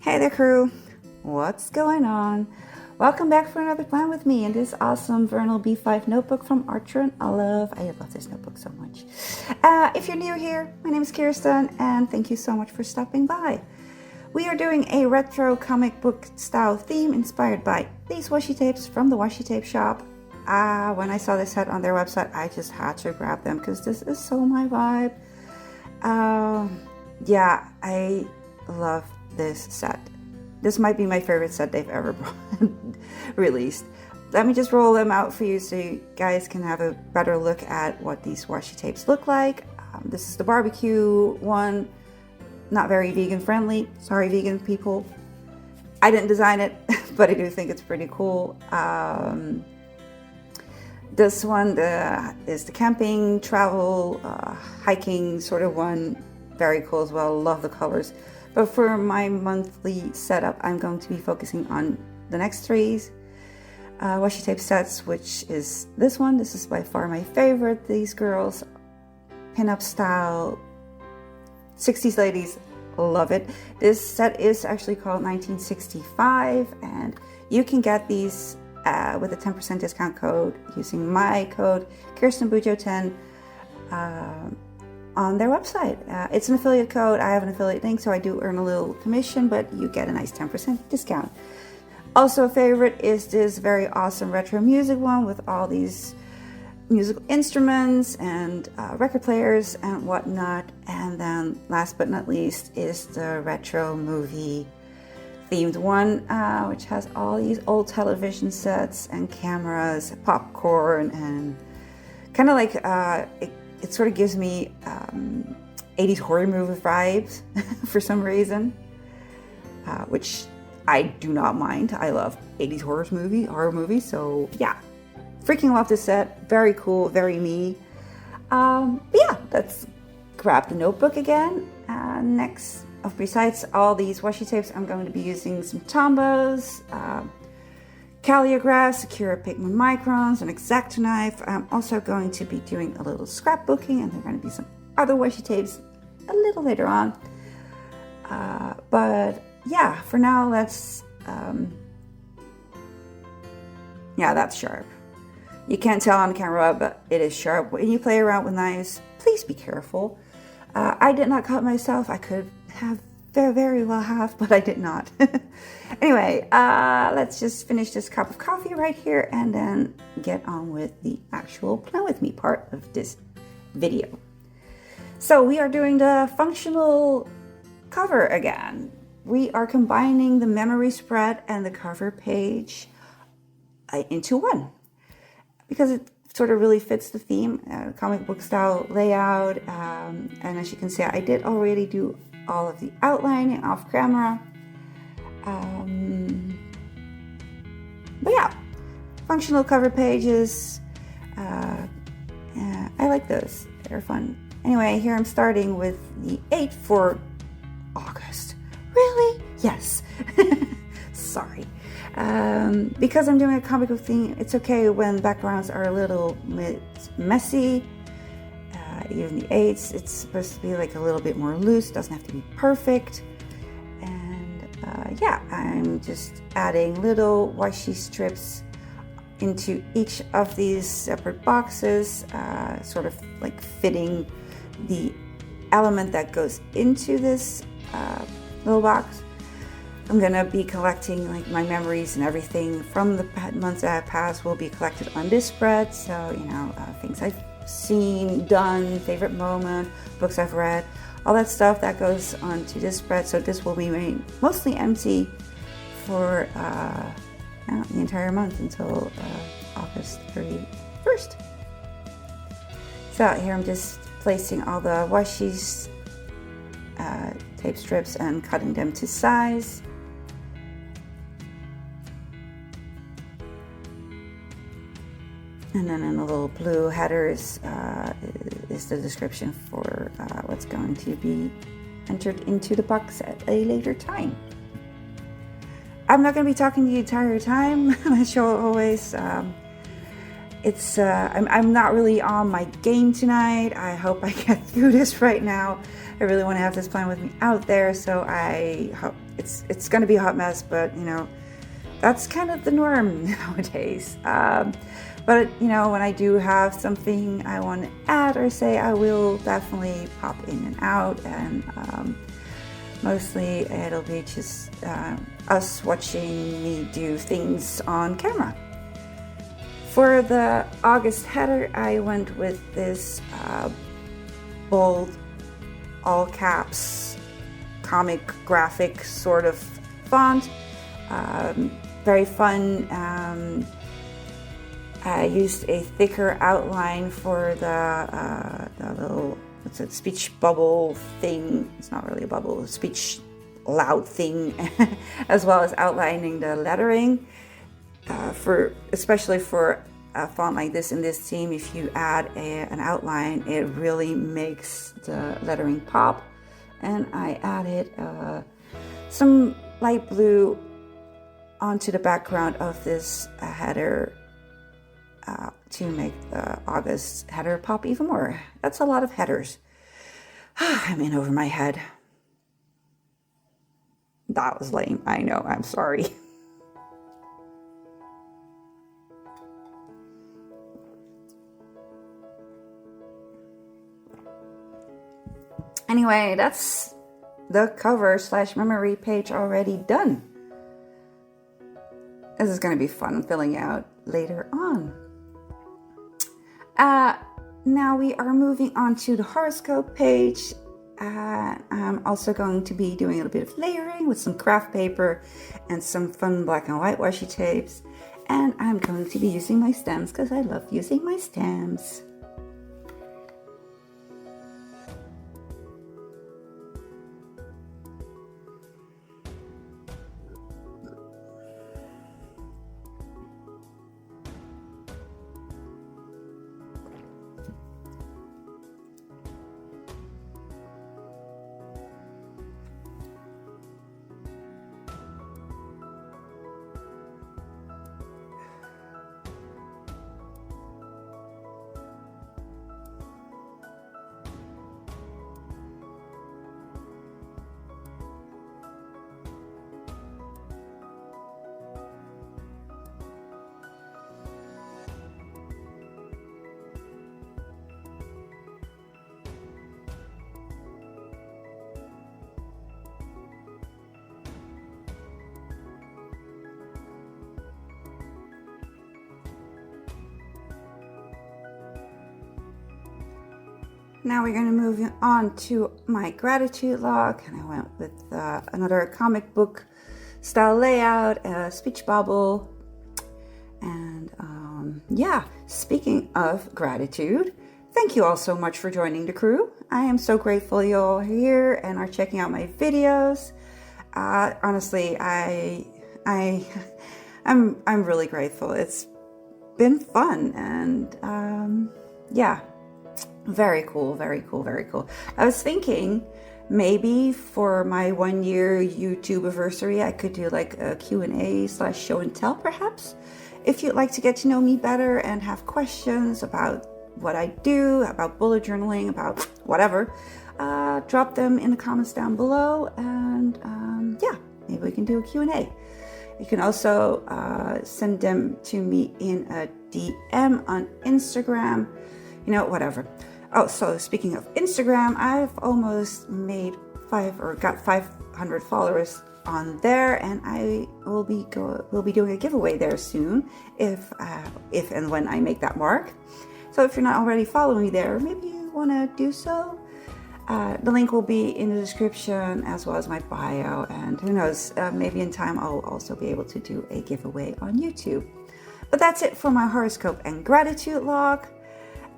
Hey there, crew. What's going on? Welcome back for another plan with me in this awesome Vernal B5 notebook from Archer and Olive. I love this notebook so much. If you're new here, my name is Kirsten, and thank you so much for stopping by. We are doing a retro comic book style theme inspired by these washi tapes from the Washitapeshop. When I saw this set on their website, I just had to grab them because this is so my vibe. Yeah, I love this set. This might be my favorite set they've ever released. Let me just roll them out for you so you guys can have a better look at what these washi tapes look like. This is the barbecue one. Not very vegan friendly. Sorry, vegan people. I didn't design it, but I do think it's pretty cool. This one is the camping, travel, hiking sort of one. Very cool as well. Love the colors. But for my monthly setup, I'm going to be focusing on the next three washi tape sets, which is this one. This is by far my favorite. These girls, pinup style, 60s ladies, love it. This set is actually called 1965, and you can get these with a 10% discount code using my code KirstenBujo10 on their website. It's an affiliate code. I have an affiliate link, so I do earn a little commission, but you get a nice 10% discount. Also a favorite is this very awesome retro music one with all these musical instruments and record players and whatnot. And then last but not least is the retro movie themed one, which has all these old television sets and cameras, popcorn, and kind of like it sort of gives me 80s horror movie vibes for some reason, which I do not mind. I love 80s horror movies, so yeah. Freaking love this set. Very cool, very me. But yeah, let's grab the notebook again. Next, besides all these washi tapes, I'm going to be using some Tombows, Calliograph, Secure Pigment Microns, an X-Acto knife. I'm also going to be doing a little scrapbooking, and there are going to be some other washi tapes a little later on. But yeah, for now, let's... yeah, that's sharp. You can't tell on camera, but it is sharp. When you play around with knives, please be careful. I did not cut myself. I could have very well have, but I did not. Anyway, let's just finish this cup of coffee right here and then get on with the actual plan with me part of this video. So we are doing the functional cover again. We are combining the memory spread and the cover page into one, because it sort of really fits the theme, comic book style layout. And as you can see, I did already do all of the outlining off camera. But yeah, functional cover pages. I like those. They're fun. Anyway, here I'm starting with the 8th for August. Really? Yes. Sorry. Because I'm doing a comic book theme, it's okay when backgrounds are a little bit messy. Even the 8s, it's supposed to be like a little bit more loose, doesn't have to be perfect. And yeah, I'm just adding little washi strips into each of these separate boxes, sort of like fitting the element that goes into this little box. I'm gonna be collecting like my memories and everything from the months that have passed will be collected on this spread. So, you know, things I've seen, done, favorite moment, books I've read, all that stuff that goes onto this spread. So this will be mostly empty for the entire month until August 31st. So here I'm just placing all the washi's tape strips and cutting them to size. And then in the little blue headers is the description for what's going to be entered into the box at a later time. I'm not going to be talking the entire time, as always. I'm not really on my game tonight. I hope I get through this right now. I really want to have this plan with me out there, so I it's going to be a hot mess, but you know, that's kind of the norm nowadays. But you know, when I do have something I want to add or say, I will definitely pop in and out, and mostly it'll be just us watching me do things on camera. For the August header, I went with this bold, all caps, comic graphic sort of font. Very fun. I used a thicker outline for the little, what's it, speech bubble thing. It's not really a bubble, a speech loud thing, as well as outlining the lettering. Especially for a font like this in this theme, if you add an outline, it really makes the lettering pop. And I added some light blue onto the background of this header to make the August header pop even more. That's a lot of headers. I'm in over my head. That was lame. I know, I'm sorry. Anyway, that's the cover / memory page already done. This is going to be fun filling out later on. Now we are moving on to the horoscope page. I'm also going to be doing a little bit of layering with some craft paper and some fun black and white washi tapes. And I'm going to be using my stems because I love using my stems. Now we're going to move on to my gratitude log, and I went with another comic book style layout, a speech bubble, and yeah, speaking of gratitude, thank you all so much for joining the crew. I am so grateful you're all here and are checking out my videos. Honestly, I'm really grateful. It's been fun, and yeah. Very cool, very cool, very cool. I was thinking maybe for my 1 year YouTube anniversary, I could do like a Q&A / show and tell perhaps. If you'd like to get to know me better and have questions about what I do, about bullet journaling, about whatever, drop them in the comments down below, and yeah, maybe we can do a Q&A. You can also send them to me in a DM on Instagram, you know, whatever. Oh, so speaking of Instagram, I've almost made got 500 followers on there, and I will be doing a giveaway there soon if and when I make that mark. So if you're not already following me there, maybe you want to do so. The link will be in the description as well as my bio, and who knows, maybe in time I'll also be able to do a giveaway on YouTube. But that's it for my horoscope and gratitude log.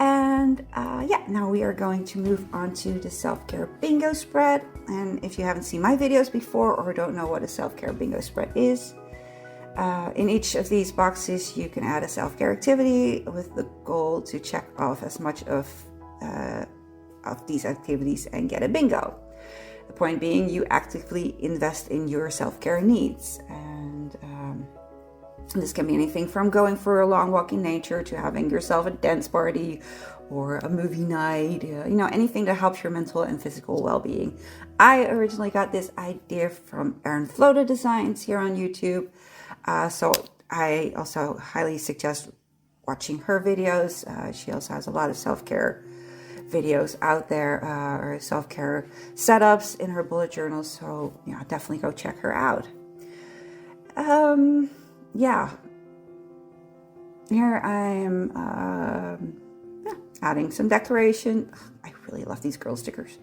And yeah, now we are going to move on to the self-care bingo spread. And if you haven't seen my videos before or don't know what a self-care bingo spread is, in each of these boxes you can add a self-care activity with the goal to check off as much of these activities and get a bingo. The point being, you actively invest in your self-care needs. And This can be anything from going for a long walk in nature to having yourself a dance party or a movie night, anything that helps your mental and physical well-being. I originally got this idea from Erin Floda Designs here on YouTube. So I also highly suggest watching her videos. She also has a lot of self-care videos out there, or self-care setups in her bullet journal. So definitely go check her out. Yeah, here I am adding some decoration. I really love these girl stickers.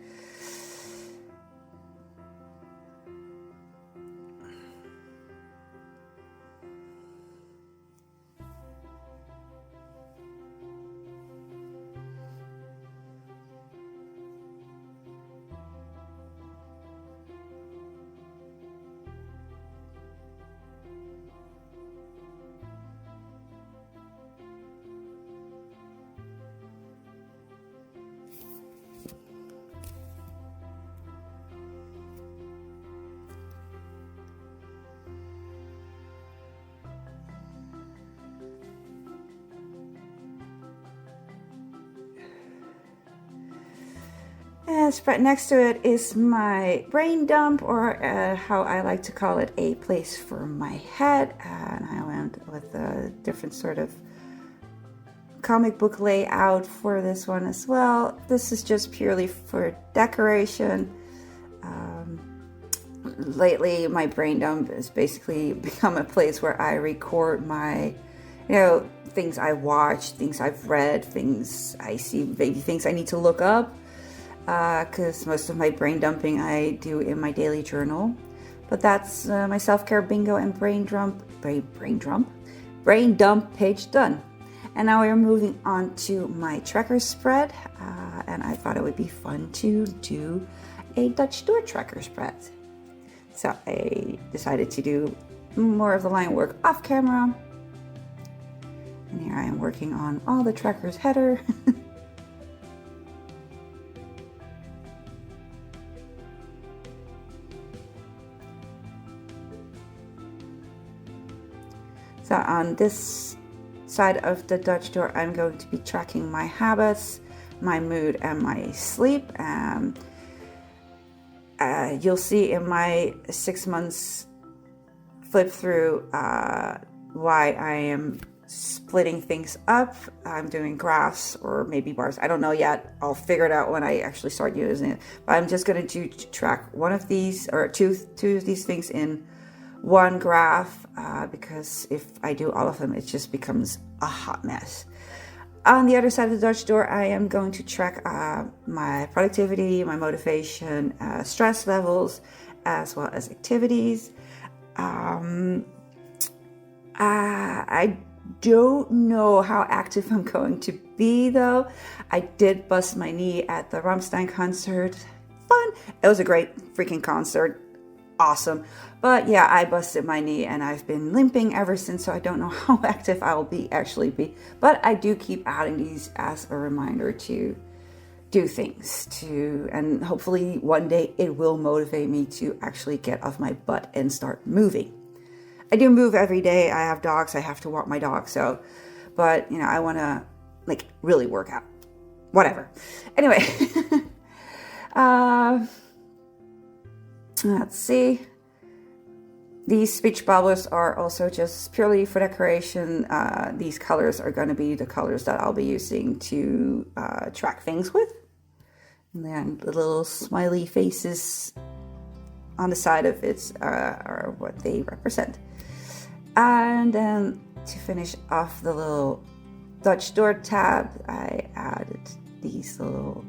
And spread next to it is my brain dump, or how I like to call it, a place for my head. And I went with a different sort of comic book layout for this one as well. This is just purely for decoration. Lately, my brain dump has basically become a place where I record my, things I watch, things I've read, things I see, maybe things I need to look up. Because most of my brain dumping I do in my daily journal. But that's my self-care bingo and brain dump page done. And now we're moving on to my tracker spread. And I thought it would be fun to do a Dutch door tracker spread. So I decided to do more of the line work off camera. And here I am working on all the trackers header. So on this side of the Dutch door, I'm going to be tracking my habits, my mood, and my sleep. You'll see in my 6 months flip through why I am splitting things up. I'm doing graphs or maybe bars. I don't know yet. I'll figure it out when I actually start using it. But I'm just going to track one of these, or two of these things in one graph, because if I do all of them, it just becomes a hot mess. On the other side of the Dutch door, I am going to track my productivity, my motivation, stress levels, as well as activities. I don't know how active I'm going to be, though. I did bust my knee at the Rammstein concert. Fun. It was a great freaking concert. Awesome. But yeah, I busted my knee and I've been limping ever since, so I don't know how active I'll actually be. But I do keep adding these as a reminder to do things, and hopefully one day it will motivate me to actually get off my butt and start moving. I do move every day. I have dogs. I have to walk my dog. So, but I want to really work out. Whatever. Anyway, let's see. These speech bubbles are also just purely for decoration. These colors are going to be the colors that I'll be using to track things with. And then the little smiley faces on the side of it are what they represent. And then to finish off the little Dutch door tab, I added these little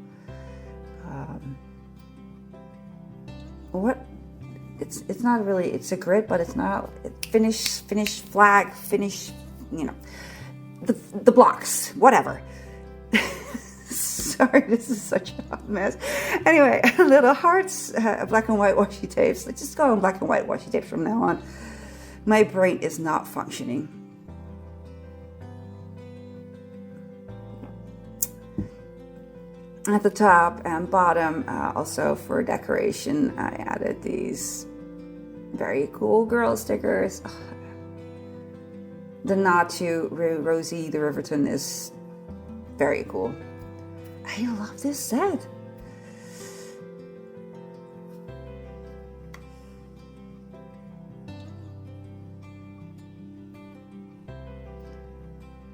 it's not really, it's a grid, but it's not finish flag, finish, the blocks, whatever. Sorry, this is such a hot mess. Anyway, little hearts, black and white washi tapes. Let's just go on black and white washi tapes from now on. My brain is not functioning. At the top and bottom, also for decoration, I added these very cool girl stickers. the nod to Rosie the Riverton is very cool. I love this set.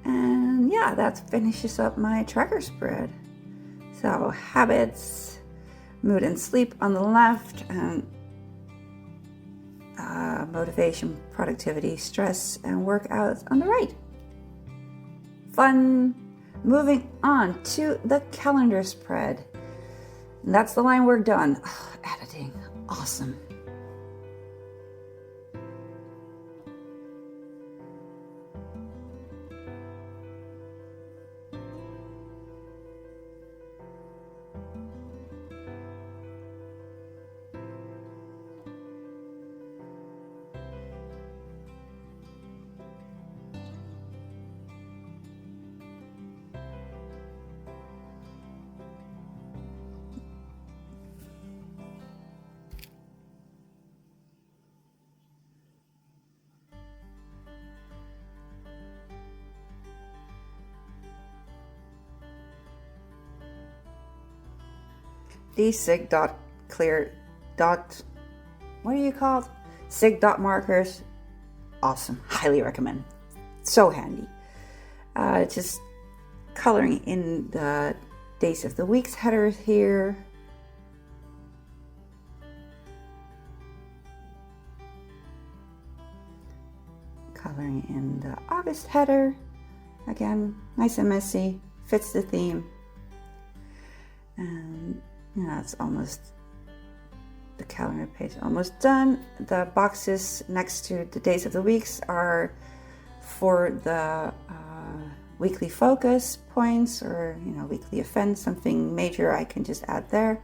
And yeah, that finishes up my tracker spread. So habits, mood and sleep on the left, and motivation, productivity, stress, and workouts on the right. Fun. Moving on to the calendar spread. And that's the line work done. Oh, editing, awesome. These Zig clear dot, what are you called? Zig dot markers, awesome, highly recommend. So handy. Just coloring in the days of the weeks headers here. Coloring in the August header. Again, nice and messy, fits the theme. And yeah, it's almost, the calendar page almost done. The boxes next to the days of the weeks are for the weekly focus points, or weekly events, something major I can just add there.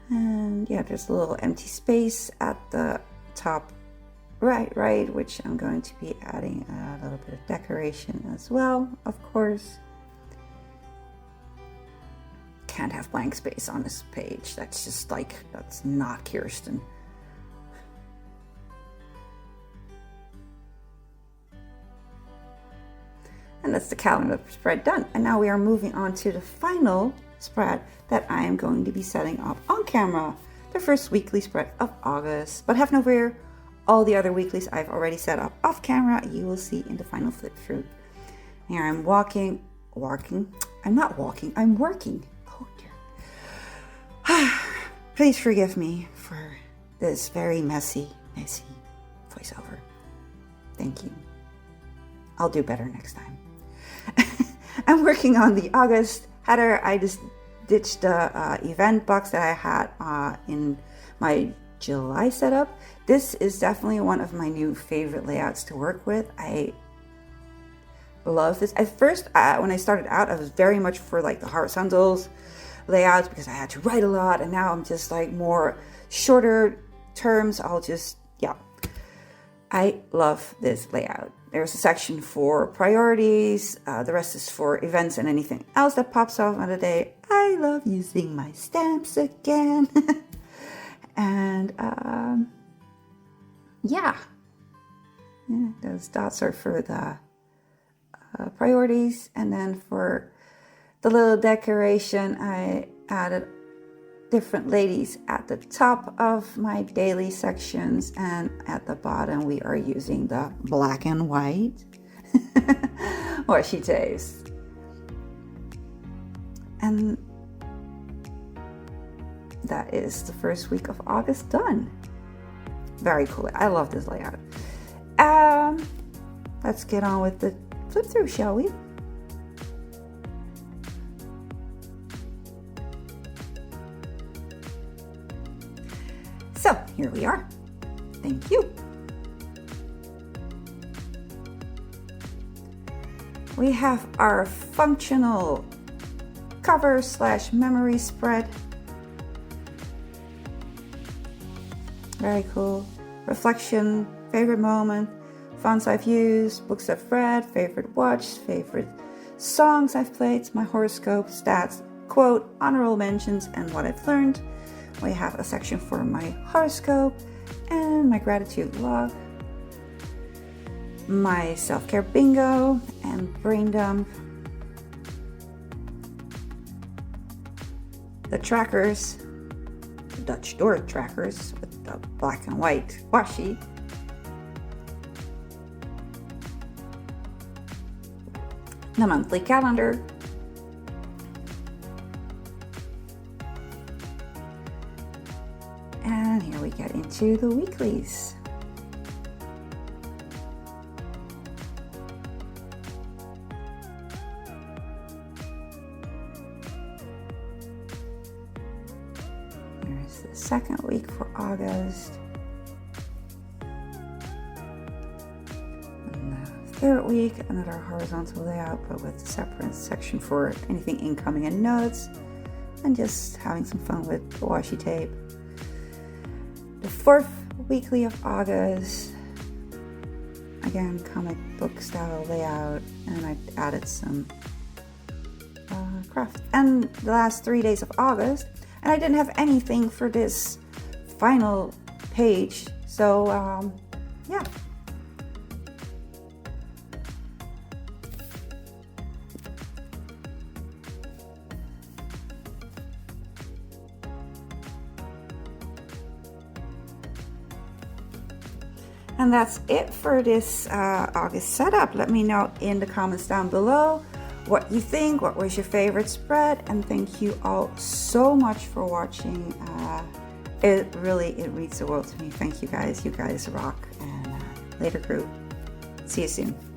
And yeah, there's a little empty space at the top right, which I'm going to be adding a little bit of decoration as well, of course. Can't have blank space on this page. That's just like, that's not Kirsten. And that's the calendar spread done. And now we are moving on to the final spread that I am going to be setting up on camera. The first weekly spread of August. But have no fear, all the other weeklies I've already set up off camera, you will see in the final flip through. Here I'm walking. I'm not walking, I'm working. Please forgive me for this very messy voiceover. Thank you. I'll do better next time. I'm working on the August header. I just ditched the event box that I had in my July setup. This is definitely one of my new favorite layouts to work with. I love this. At first, when I started out, I was very much for like the horizontals layouts because I had to write a lot, and now I'm just like more shorter terms. I love this layout. There's a section for priorities, the rest is for events and anything else that pops off on the day. I love using my stamps again. And those dots are for the priorities, and then for the little decoration, I added different ladies at the top of my daily sections, and at the bottom we are using the black and white Washitapeset. And that is the first week of August done. Very cool. I love this layout. Let's get on with the flip through, shall we? So here we are. Thank you. We have our functional cover / memory spread. Very cool. Reflection, favorite moment, fonts I've used, books I've read, favorite watch, favorite songs I've played, my horoscope, stats, quote, honorable mentions, and what I've learned. We have a section for my horoscope and my gratitude log. my self-care bingo and brain dump, the trackers, the Dutch door trackers with the black and white washi, the monthly calendar, and here we get into the weeklies. Here's the second week for August. Third week, another horizontal layout, but with a separate section for anything incoming and notes, and just having some fun with the washi tape. The fourth weekly of August, again, comic book style layout, and I added some Kraft. And the last 3 days of August, and I didn't have anything for this final page, so yeah. And that's it for this August setup. Let me know in the comments down below what you think, what was your favorite spread, and thank you all so much for watching. It means the world to me. Thank you guys rock, and later crew. See you soon.